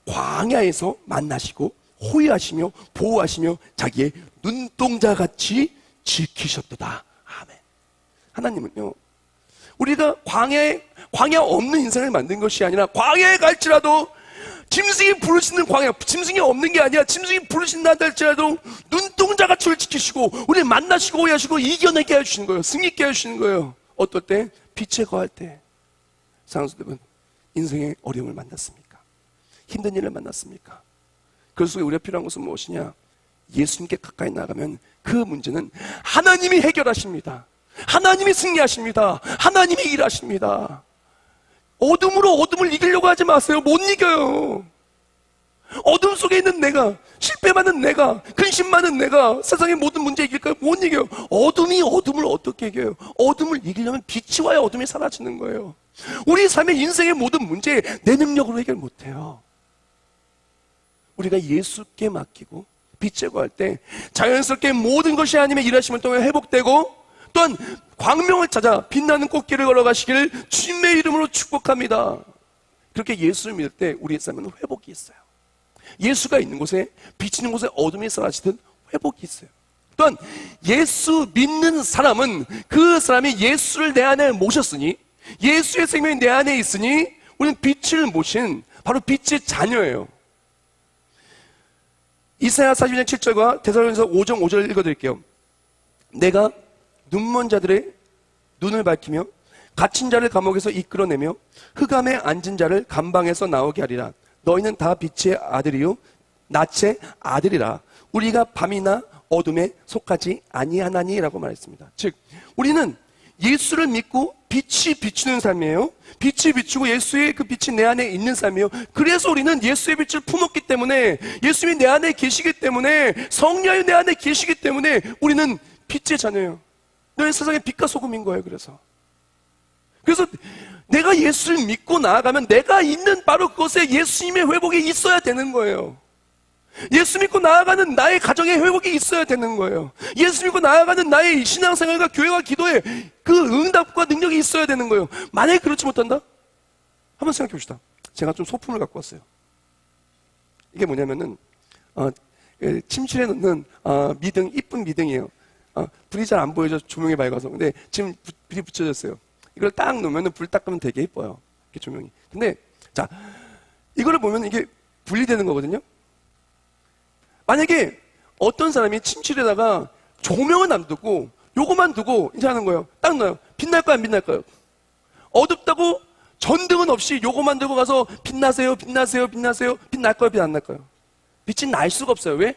광야에서 만나시고 호위하시며 보호하시며 자기의 눈동자같이 지키셨도다. 아멘. 하나님은요 우리가 광야 없는 인생을 만든 것이 아니라 광야에 갈지라도 짐승이 부르시는 광야, 짐승이 없는 게 아니라 짐승이 부르신다 할지라도 눈동자같이 지키시고 우리를 만나시고 호위하시고 이겨내게 해주시는 거예요. 승리있게 해주시는 거예요. 어떨 때? 빛에 거할 때. 사랑스러운 인생의 어려움을 만났습니까? 힘든 일을 만났습니까? 그 속에 우리가 필요한 것은 무엇이냐? 예수님께 가까이 나가면 그 문제는 하나님이 해결하십니다. 하나님이 승리하십니다. 하나님이 일하십니다. 어둠으로 어둠을 이기려고 하지 마세요. 못 이겨요. 어둠 속에 있는 내가, 실패 많은 내가, 근심 많은 내가 세상의 모든 문제 이길까요? 못 이겨요. 어둠이 어둠을 어떻게 이겨요? 어둠을 이기려면 빛이 와야 어둠이 사라지는 거예요. 우리 삶의 인생의 모든 문제 내 능력으로 해결 못해요. 우리가 예수께 맡기고 빛에 거할 때 자연스럽게 모든 것이 하나님의 일하심을 통해 회복되고 또한 광명을 찾아 빛나는 꽃길을 걸어가시기를 주님의 이름으로 축복합니다. 그렇게 예수를 믿을 때 우리의 삶에는 회복이 있어요. 예수가 있는 곳에, 비치는 곳에 어둠이 사라지듯 회복이 있어요. 또한 예수 믿는 사람은 그 사람이 예수를 내 안에 모셨으니, 예수의 생명이 내 안에 있으니 우리는 빛을 모신 바로 빛의 자녀예요. 이사야 42장 7절과 데살로니가서 5장 5절 읽어드릴게요. 내가 눈먼 자들의 눈을 밝히며 갇힌 자를 감옥에서 이끌어내며 흑암에 앉은 자를 감방에서 나오게 하리라. 너희는 다 빛의 아들이요 낯의 아들이라. 우리가 밤이나 어둠에 속하지 아니하나니라고 말했습니다. 즉 우리는 예수를 믿고 빛이 비추는 삶이에요. 빛이 비추고 예수의 그 빛이 내 안에 있는 삶이에요. 그래서 우리는 예수의 빛을 품었기 때문에, 예수님이 내 안에 계시기 때문에, 성령이 내 안에 계시기 때문에 우리는 빛의 자녀예요. 너희 세상의 빛과 소금인 거예요. 그래서 내가 예수를 믿고 나아가면 내가 있는 바로 그곳에 예수님의 회복이 있어야 되는 거예요. 예수 믿고 나아가는 나의 가정의 회복이 있어야 되는 거예요. 예수 믿고 나아가는 나의 신앙생활과 교회와 기도에 그 응답과 능력이 있어야 되는 거예요. 만약에 그렇지 못한다? 한번 생각해 봅시다. 제가 좀 소품을 갖고 왔어요. 이게 뭐냐면은 침실에 넣는 미등, 이쁜 미등이에요. 불이 잘 안 보여서 조명이 밝아서. 근데 지금 불이 붙여졌어요. 이걸 딱 놓으면 불 딱 끄면 되게 예뻐요. 이렇게 조명이. 근데 자, 이거를 보면 이게 분리되는 거거든요. 만약에 어떤 사람이 침실에다가 조명은 안 두고 요거만 두고 이제 하는 거예요. 딱 놔요. 빛날까요, 안 빛날까요? 어둡다고 전등은 없이 요거만 들고 가서 빛나세요, 빛나세요, 빛나세요. 빛날까요, 빛 안 날까요? 빛이 날 수가 없어요. 왜?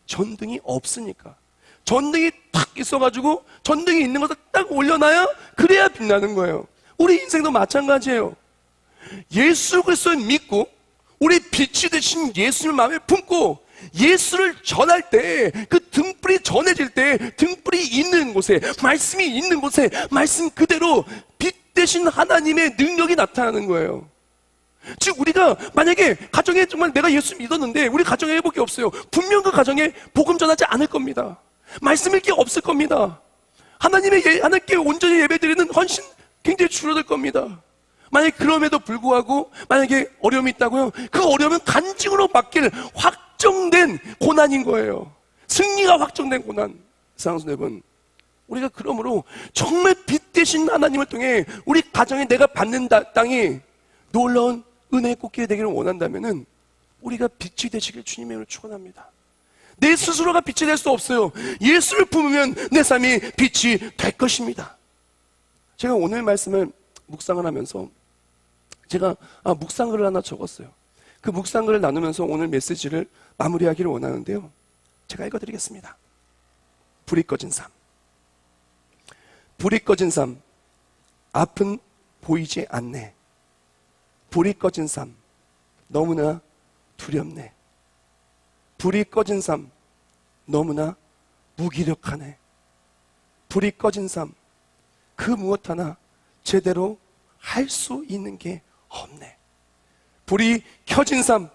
전등이 없으니까. 전등이 탁 있어가지고 전등이 있는 것을 딱 올려놔야 그래야 빛나는 거예요. 우리 인생도 마찬가지예요. 예수 그리스도를 믿고 우리 빛이 되신 예수님을 마음에 품고 예수를 전할 때 그 등불이 전해질 때 등불이 있는 곳에 말씀이 있는 곳에 말씀 그대로 빛 대신 하나님의 능력이 나타나는 거예요. 즉 우리가 만약에 가정에 정말 내가 예수 믿었는데 우리 가정에 회복이 없어요. 분명 그 가정에 복음 전하지 않을 겁니다. 말씀일 게 없을 겁니다. 하나님께 온전히 예배드리는 헌신 굉장히 줄어들 겁니다. 만약에 그럼에도 불구하고 만약에 어려움이 있다고요? 그 어려움은 간증으로 맡길 확정된 고난인 거예요. 승리가 확정된 고난. 사랑하는 여러분, 우리가 그러므로 정말 빛 대신 하나님을 통해 우리 가정에 내가 받는 땅이 놀라운 은혜의 꽃길이 되기를 원한다면은 우리가 빛이 되시길 주님의 이름으로 축원합니다. 내 스스로가 빛이 될 수 없어요. 예수를 품으면 내 삶이 빛이 될 것입니다. 제가 오늘 말씀을 묵상을 하면서 제가 묵상글을 하나 적었어요. 그 묵상글을 나누면서 오늘 메시지를 마무리하기를 원하는데요. 제가 읽어드리겠습니다. 불이 꺼진 삶. 불이 꺼진 삶. 앞은 보이지 않네. 불이 꺼진 삶. 너무나 두렵네. 불이 꺼진 삶. 너무나 무기력하네. 불이 꺼진 삶. 그 무엇 하나 제대로 할 수 있는 게 없네. 불이 켜진 삶.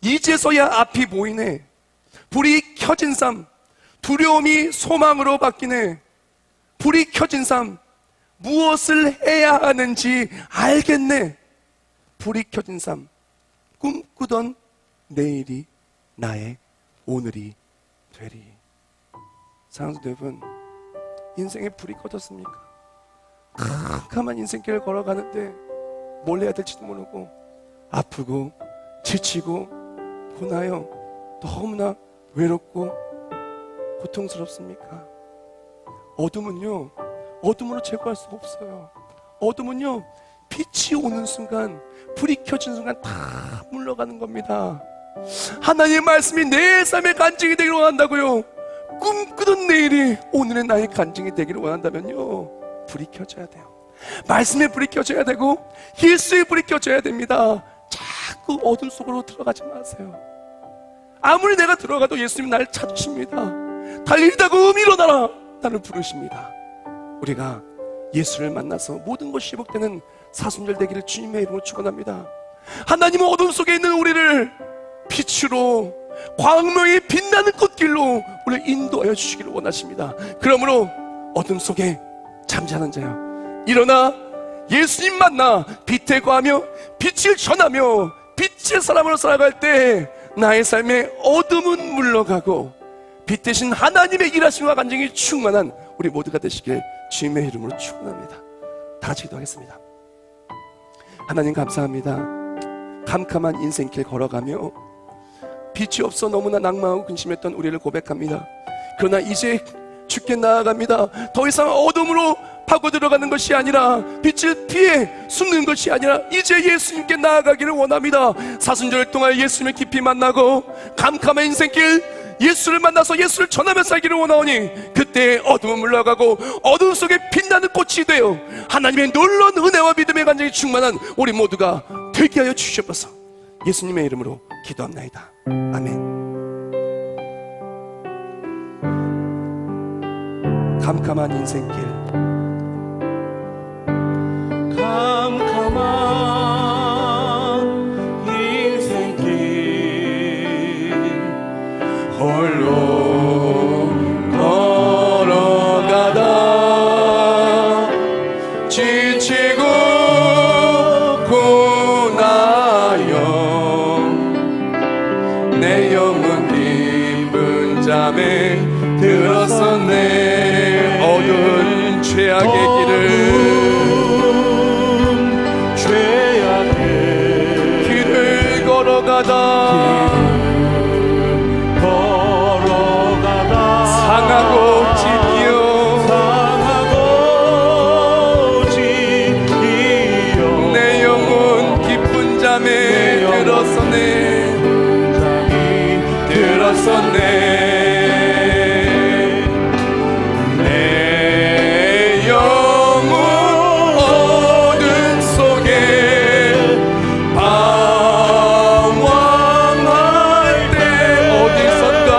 이제서야 앞이 보이네. 불이 켜진 삶. 두려움이 소망으로 바뀌네. 불이 켜진 삶. 무엇을 해야 하는지 알겠네. 불이 켜진 삶. 꿈꾸던 내일이 나의 오늘이 되리. 사랑하는 여러분, 인생에 불이 꺼졌습니까? 캄캄한 인생길을 걸어가는데 뭘 해야 될지도 모르고 아프고 지치고 고나요. 너무나 외롭고 고통스럽습니까? 어둠은요, 어둠으로 제거할 수 없어요. 어둠은요, 빛이 오는 순간, 불이 켜진 순간 다 물러가는 겁니다. 하나님의 말씀이 내 삶의 간증이 되기를 원한다고요. 꿈꾸던 내일이 오늘의 나의 간증이 되기를 원한다면요, 불이 켜져야 돼요. 말씀의 불이 켜져야 되고 예수의 불이 켜져야 됩니다. 자꾸 어둠 속으로 들어가지 마세요. 아무리 내가 들어가도 예수님이 나를 찾으십니다. 달리다가 일어나라, 나를 부르십니다. 우리가 예수를 만나서 모든 것이 회복되는 사순절 되기를 주님의 이름으로 축원합니다. 하나님은 어둠 속에 있는 우리를 빛으로 광명이 빛나는 꽃길로 우리를 인도하여 주시기를 원하십니다. 그러므로 어둠 속에 잠자는 자여, 일어나 예수님 만나 빛에 거하며 빛을 전하며 빛의 사람으로 살아갈 때 나의 삶의 어둠은 물러가고 빛 대신 하나님의 일하심과 간증이 충만한 우리 모두가 되시길 주님의 이름으로 축원합니다. 다 같이 기도하겠습니다. 하나님 감사합니다. 캄캄한 인생길 걸어가며 빛이 없어 너무나 낙망하고 근심했던 우리를 고백합니다. 그러나 이제 주께 나아갑니다. 더 이상 어둠으로 파고 들어가는 것이 아니라 빛을 피해 숨는 것이 아니라 이제 예수님께 나아가기를 원합니다. 사순절을 통하여 예수님을 깊이 만나고 캄캄한 인생길 예수를 만나서 예수를 전하며 살기를 원하오니 그때 어둠은 물러가고 어둠 속에 빛나는 꽃이 되어 하나님의 놀라운 은혜와 믿음의 간증이 충만한 우리 모두가 되게 하여 주시옵소서. 예수님의 이름으로 기도합나이다. 아멘. 캄캄한 인생길, 캄캄한 인생길 홀로 걸어가다 지치고 고나여 내 영혼 깊은 잠에 들었었네. 어두운 죄악의 길을 걸어가다 상하고 지기어 내 영혼 깊은 잠에 들었었네. 내 영혼 어둠 속에 방황할 때 어디선가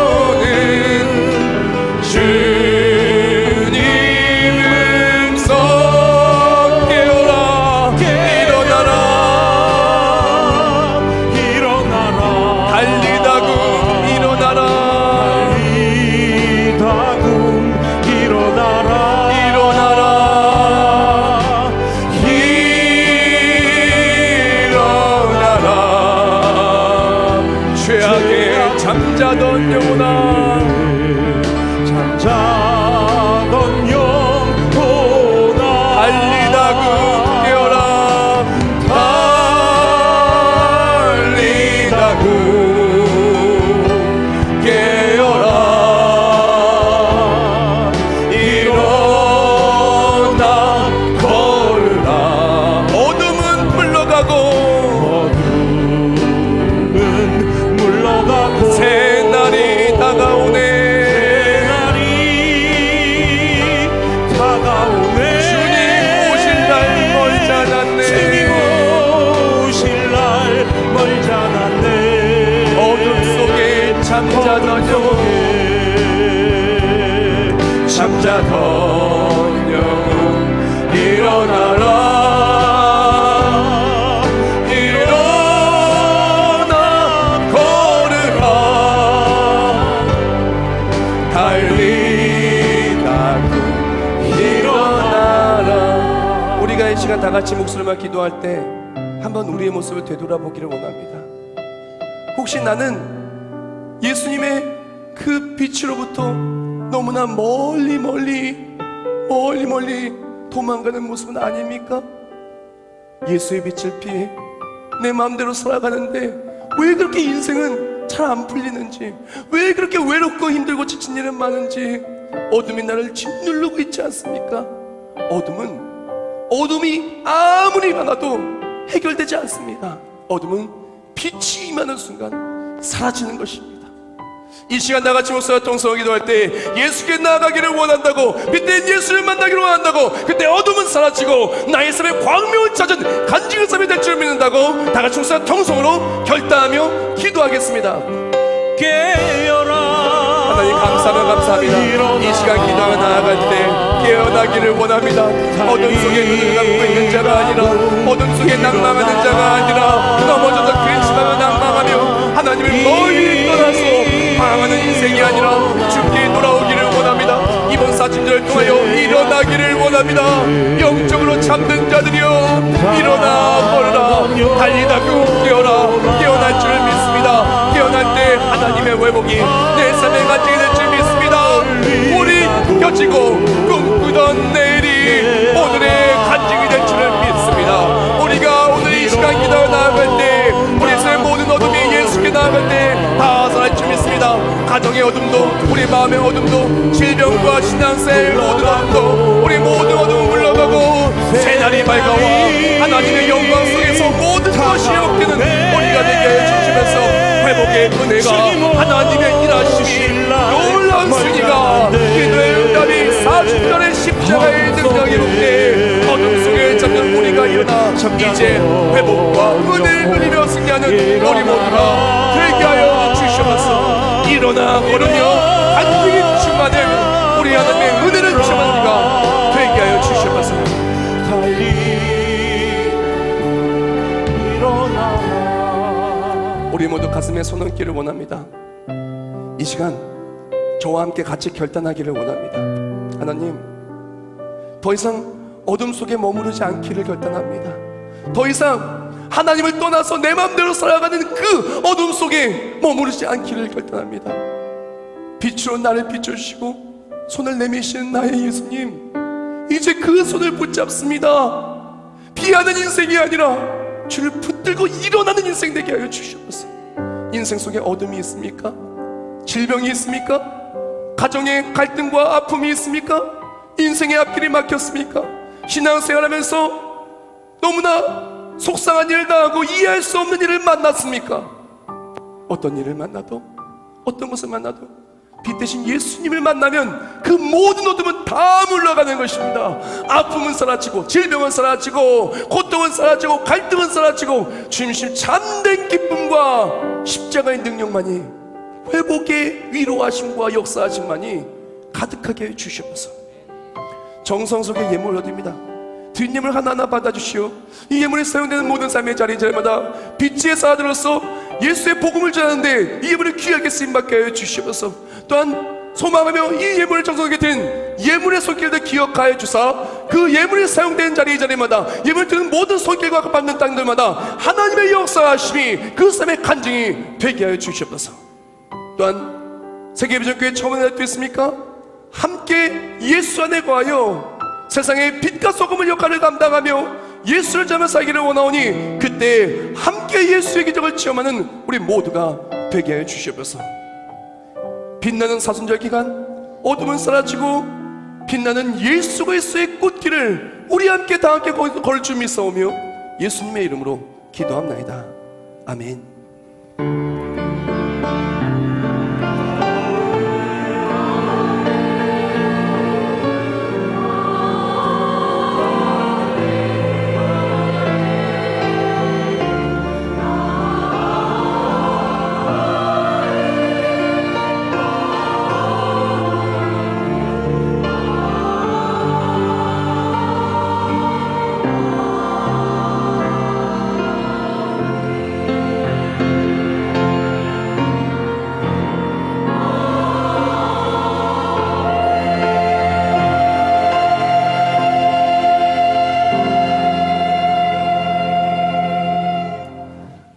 들려오는 주님 음성 깨어라 일어나라 달리다금 일어나라 죄악에 잠자던 영혼아 달리다금 깨어라 달리다금 깨어라 일어나 걸으라. 어둠은 물러가고 새날이 다가오네. 주님 오실 날 멀지 않았네. 어둠 속에 잠자던 영혼 일어나라 일어나 걸으라 달리다금 일어나라. 우리가 이 시간 다 같이 목소리만 기도할 때 한번 우리의 모습을 되돌아보기를 원합니다. 혹시 나는 예수님의 그 빛으로부터 너무나 멀리 도망가는 모습은 아닙니까? 예수의 빛을 피해 내 마음대로 살아가는데 왜 그렇게 인생은 잘 안 풀리는지, 왜 그렇게 외롭고 힘들고 지친 일은 많은지, 어둠이 나를 짓누르고 있지 않습니까? 어둠이 아무리 많아도 해결되지 않습니다. 어둠은 빛이 임하는 순간 사라지는 것입니다. 이 시간 나같이 목사와 통성을 기도할 때 예수께 나아가기를 원한다고, 그때 예수를 만나기를 원한다고, 그때 어둠은 사라지고 나의 삶에 광명을 찾은 간직의 삶이 될 줄 믿는다고 다같이 목사와 통성으로 결단하며 기도하겠습니다. 깨어라. 하나님 감사합니다. 이 시간 기도하며 나아갈 때 깨어나기를 원합니다. 어둠 속에 눈을 감고 있는 자가 아니라, 어둠 속에 낭망하는 자가 아니라, 넘어져서 근심하며 낭망하며 하나님을 멀리 떠나서 방황하는 인생이 아니라 주께 돌아오기를 원합니다. 이번 사순절을 통하여 일어나기를 원합니다. 영적으로 잠든 자들이여 일어나 걸으라. 달리다금 깨어날 줄 믿습니다. 깨어날 때 하나님의 회복이 내 삶에 간직이 될 줄 믿습니다. 우리 펴지고 꿈꾸던 내일이 오늘의 간직이 될 줄을 믿습니다. 우리가 오늘 이 시간 기도하며 나아갈 때 우리 삶의 모든 어둠이 예수께 나아갈 때 다 사라질 줄 믿습니다. 가정의 어둠도, 우리 마음의 어둠도, 질병과 신앙생의 모든 어둠도, 우리 모든 어둠은 물러가고 새날이 밝아와 하나님의 영광 속에서 모든 것이 회복되는 우리가 되게 해주시면서 회복의 은혜가, 하나님의 일하심이, 놀라운 승리가, 기도의 응답이 사순절의 십자가의 등장이 올 때 어둠 속에 잠든 우리 승리가 일어나 이제 회복과 은혜를 누리며 승리하는 우리 모두가 되게 하여 주시옵소서. 일어나 걸으며 간증이 충만해 우리 하나님의 은혜를 충만한 이가 되게 하여 주시옵소서. 달리 일어나. 우리 모두 가슴에 손 얹기를 원합니다. 이 시간 저와 함께 같이 결단하기를 원합니다. 하나님, 더 이상 어둠 속에 머무르지 않기를 결단합니다. 더 이상 하나님을 떠나서 내 마음대로 살아가는 그 어둠 속에 머무르지 않기를 결단합니다. 빛으로 나를 비춰주시고 손을 내미시는 나의 예수님, 이제 그 손을 붙잡습니다. 피하는 인생이 아니라 주를 붙들고 일어나는 인생 되게 하여 주시옵소서. 인생 속에 어둠이 있습니까? 질병이 있습니까? 가정에 갈등과 아픔이 있습니까? 인생의 앞길이 막혔습니까? 신앙생활하면서 너무나 속상한 일을 당하고 이해할 수 없는 일을 만났습니까? 어떤 일을 만나도, 어떤 것을 만나도 빛 대신 예수님을 만나면 그 모든 어둠은 다 물러가는 것입니다. 아픔은 사라지고, 질병은 사라지고, 고통은 사라지고, 갈등은 사라지고, 주님신 참된 기쁨과 십자가의 능력만이, 회복의 위로하심과 역사하심만이 가득하게 해주시옵소서. 정성 속에 예물을 얻습니다. 뒷예물 하나하나 받아주시오. 이 예물에 사용되는 모든 삶의 자리마다 빛의 사람으로서 예수의 복음을 전하는데 이 예물을 귀하게 쓰임받게 하여 주시옵소서. 또한 소망하며 이 예물을 정성하게 드린 예물의 손길도 기억하여 주사 그 예물이 사용되는 자리마다 예물을 드는 모든 손길과 받는 땅들마다 하나님의 역사하심이 그 삶의 간증이 되게 하여 주시옵소서. 또한 세계비전교회 처음에 날 수 있습니까? 함께 예수 안에 거하여 세상의 빛과 소금의 역할을 감당하며 예수를 자며 살기를 원하오니 그때 함께 예수의 기적을 체험하는 우리 모두가 되게 하여 주시옵소서. 빛나는 사순절 기간 어둠은 사라지고 빛나는 예수 그리스도의 꽃길을 우리 함께 다 함께 걸을 줄 믿사오며 예수님의 이름으로 기도합나이다. 아멘.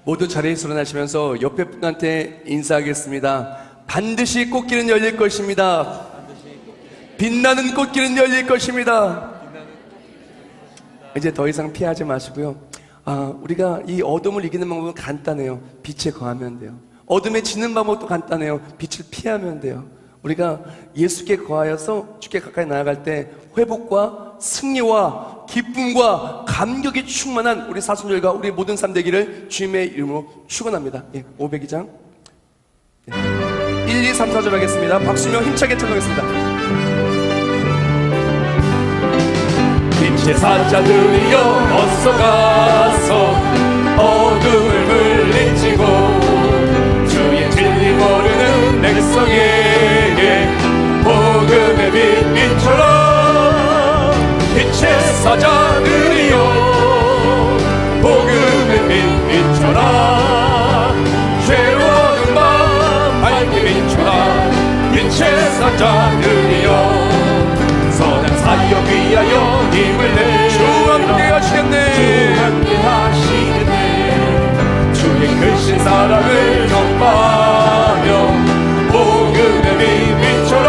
모두 자리에서 일어나시면서 옆에 분한테 인사하겠습니다. 반드시 꽃길은 열릴 것입니다. 빛나는 꽃길은 열릴 것입니다. 이제 더 이상 피하지 마시고요. 우리가 이 어둠을 이기는 방법은 간단해요. 빛에 거하면 돼요. 어둠에 지는 방법도 간단해요. 빛을 피하면 돼요. 우리가 예수께 거하여서 주께 가까이 나아갈 때 회복과 승리와 기쁨과 감격이 충만한 우리 사순절과 우리 모든 삶 되기를 주님의 이름으로 축원합니다. 502장 1, 2, 3, 4절 하겠습니다. 박수며 힘차게 찬송하겠습니다. 빛의 사자들이여 어서 가서 어둠을 물리치고 주의 진리 모르는 백성에게 복음의 빛처럼 빛의 사자들이여 복음의 빛처럼 죄로운 밤 밝게 비춰라 빛의 사자들이여 선한 사역 위하여 힘을 내 주 함께 하시겠네. 주 함께 하시겠네 주의 크신 사랑을 전파하며 복음의 빛처럼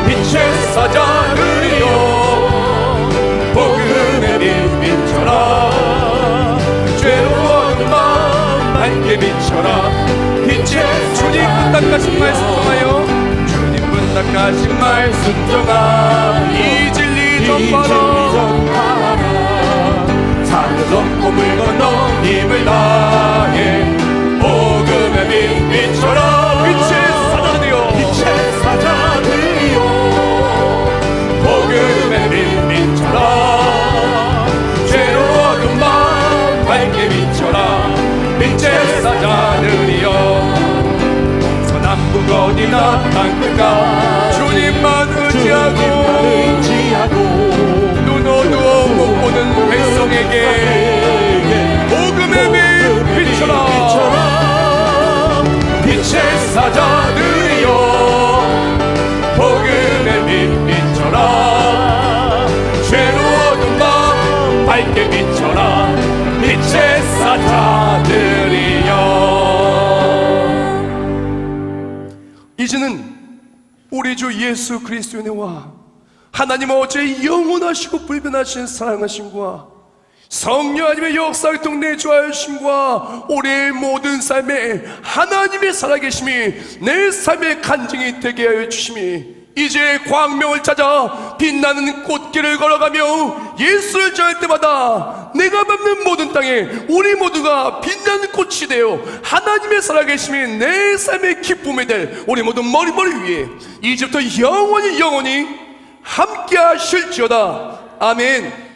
빛의 사자들이여 복음의 빛처럼 죄로운 마음 밝게 비춰라 빛의 주님 부탁하신 말 순종하여 주님 부탁하신 말 순종하며 이 진리 전파라 산을 넘고 물 건너 힘을 다해 복음의 빛처럼 빛의 사자들이여 빛의 사자들이여 복음의 빛처럼 땅끝까지 주님만 주님만 의지하고 눈 어두워 못 보는 백성에게 복음의 빛 비춰라. 빛의 사자들이여 복음의 빛 비춰라. 죄로 어두운 밤 밝게 비춰라. 빛의 사자들이여. 이제는 우리 주 예수 그리스도의 은혜와 하나님 어제 영원하시고 불변하신 사랑하심과 성령 하나님의 역사활동 내주하심과 우리의 모든 삶에 하나님의 살아계심이 내 삶의 간증이 되게 하여 주심이 이제 광명을 찾아 빛나는 꽃길을 걸어가며 예수를 전할 때마다 내가 밟는 모든 땅에 우리 모두가 빛나는 꽃이 되어 하나님의 살아계심이 내 삶의 기쁨이 될 우리 모두 머리 위에 이제부터 영원히 함께 하실지어다. 아멘.